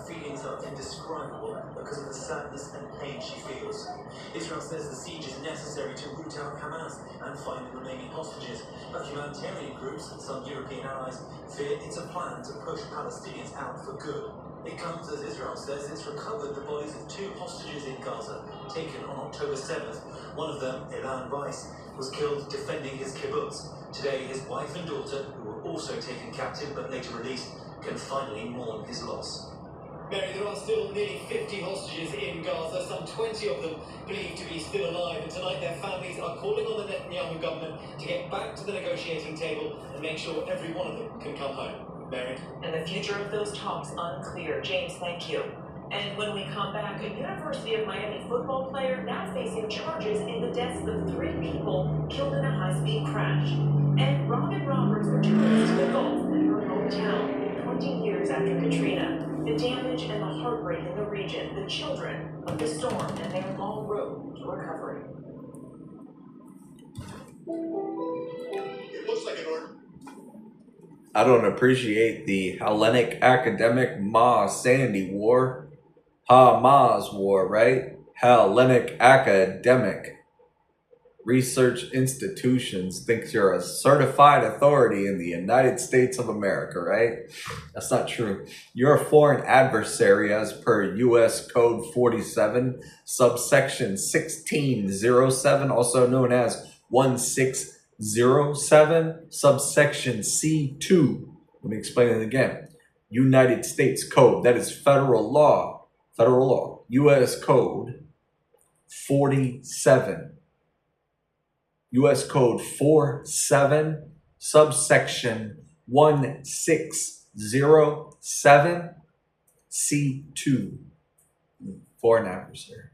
feelings are indescribable because of the sadness and pain she feels. Israel says the siege is necessary to root out Hamas and find the remaining hostages, but humanitarian groups and some European allies fear it's a plan to push Palestinians out for good. It comes as Israel says it's recovered the bodies of 2 hostages in Gaza, taken on October 7th. One of them, Vyse, was killed defending his kibbutz. Today, his wife and daughter, who were also taken captive but later released, can finally mourn his loss. Mary, there are still nearly 50 hostages in Gaza, some 20 of them believed to be still alive, and tonight their families are calling on the Netanyahu government to get back to the negotiating table and make sure every one of them can come home. Mary? And the future of those talks unclear. James, thank you. And when we come back, a University of Miami football player now facing charges in the deaths of 3 people killed in a high-speed crash. And Robin Roberts returns to the Gulf and her hometown 20 years after Katrina. The damage and the heartbreak in the region, the children of the storm and their long road to recovery. It looks like an order. I don't appreciate the Hellenic academic Ma Sandy war. HAMAS war, right? Hellenic academic research institutions thinks you're a certified authority in the United States of America, right? That's not true. You're a foreign adversary as per US Code 47, subsection 1607, also known as 1607, subsection C2. Let me explain it again. United States Code, that is federal law. Federal law. US Code 47. US Code 47, subsection 1607, C2. Foreign adversary.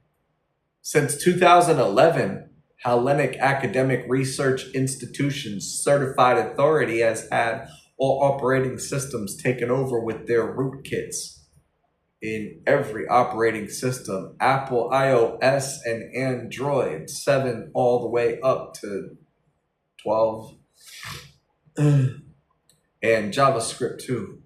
Since 2011, Hellenic Academic Research Institutions Certified Authority has had all operating systems taken over with their rootkits in every operating system, Apple, iOS, and Android, 7 all the way up to 12, and JavaScript too.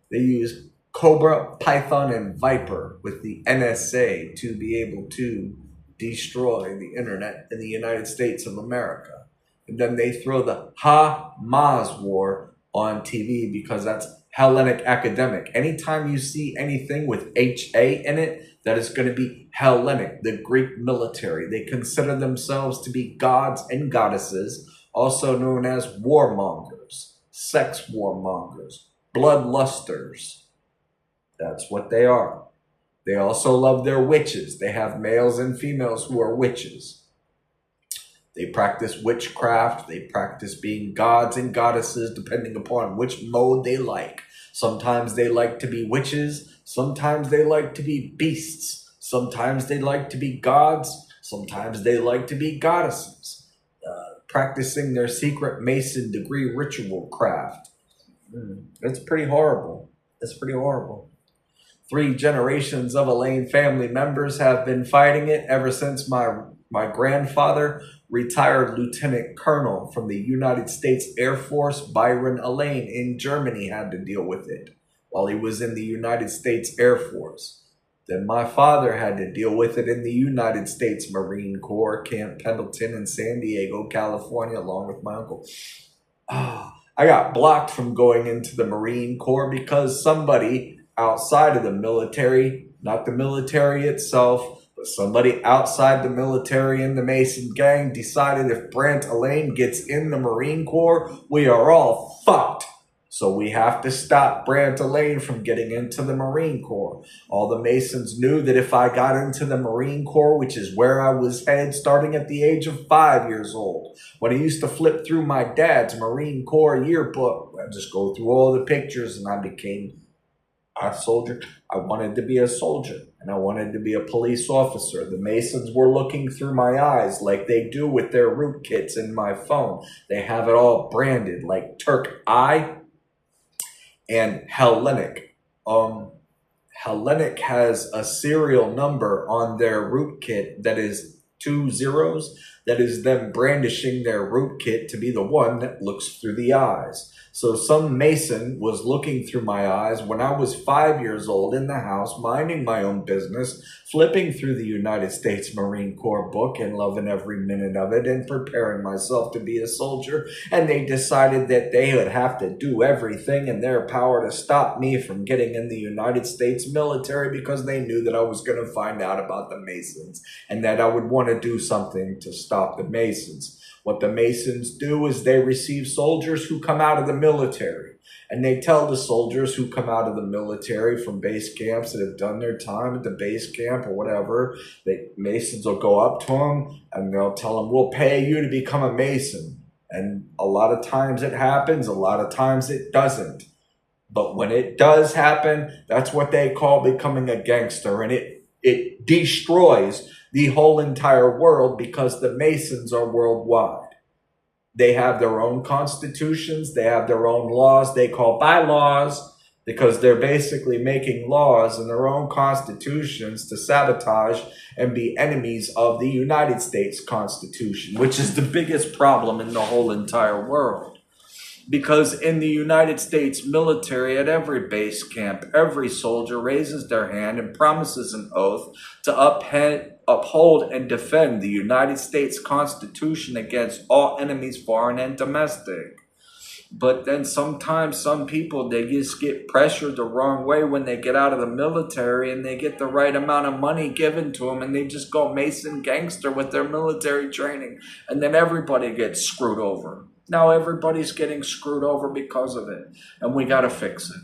They use Cobra, Python, and Viper with the NSA to be able to destroy the internet in the United States of America. And then they throw the HAMAS war on TV because that's Hellenic academic. Anytime you see anything with HA in it, that is going to be Hellenic, the Greek military. They consider themselves to be gods and goddesses, also known as warmongers, sex warmongers, bloodlusters. That's what they are. They also love their witches. They have males and females who are witches. They practice witchcraft. They practice being gods and goddesses depending upon which mode they like. Sometimes they like to be witches. Sometimes they like to be beasts. Sometimes they like to be gods. Sometimes they like to be goddesses. Practicing their secret Mason degree ritual craft. It's pretty horrible. It's pretty horrible. 3 generations of Allain family members have been fighting it ever since my grandfather, retired Lieutenant Colonel from the United States Air Force, Brandt Allain in Germany, had to deal with it while he was in the United States Air Force. Then my father had to deal with it in the United States Marine Corps, Camp Pendleton in San Diego, California, along with my uncle. I got blocked from going into the Marine Corps because somebody outside of the military, not the military itself, but somebody outside the military in the Mason gang decided if Brandt Allain gets in the Marine Corps, we are all fucked. So we have to stop Brandt Allain from getting into the Marine Corps. All the Masons knew that if I got into the Marine Corps, which is where I was headed starting at the age of 5 years old, when I used to flip through my dad's Marine Corps yearbook, I just go through all the pictures and I became a soldier. I wanted to be a soldier and I wanted to be a police officer. The Masons were looking through my eyes like they do with their rootkits in my phone. They have it all branded like Turk I and Hellenic. Hellenic has a serial number on their rootkit that is 2 zeros. That is them brandishing their rootkit to be the one that looks through the eyes. So some Mason was looking through my eyes when I was 5 years old in the house, minding my own business, flipping through the United States Marine Corps book and loving every minute of it and preparing myself to be a soldier. And they decided that they would have to do everything in their power to stop me from getting in the United States military because they knew that I was going to find out about the Masons and that I would want to do something to stop the Masons. What the Masons do is they receive soldiers who come out of the military, and they tell the soldiers who come out of the military from base camps that have done their time at the base camp or whatever, the Masons will go up to them and they'll tell them, we'll pay you to become a Mason. And a lot of times it happens, a lot of times it doesn't. But when it does happen, that's what they call becoming a gangster, and it destroys the whole entire world because the Masons are worldwide. They have their own constitutions. They have their own laws they call bylaws because they're basically making laws in their own constitutions to sabotage and be enemies of the United States Constitution, which is the biggest problem in the whole entire world. Because in the United States military, at every base camp, every soldier raises their hand and promises an oath to uphold and defend the United States Constitution against all enemies, foreign and domestic. But then sometimes some people, they just get pressured the wrong way when they get out of the military and they get the right amount of money given to them and they just go Mason gangster with their military training. And then everybody gets screwed over. Now everybody's getting screwed over because of it, and we got to fix it.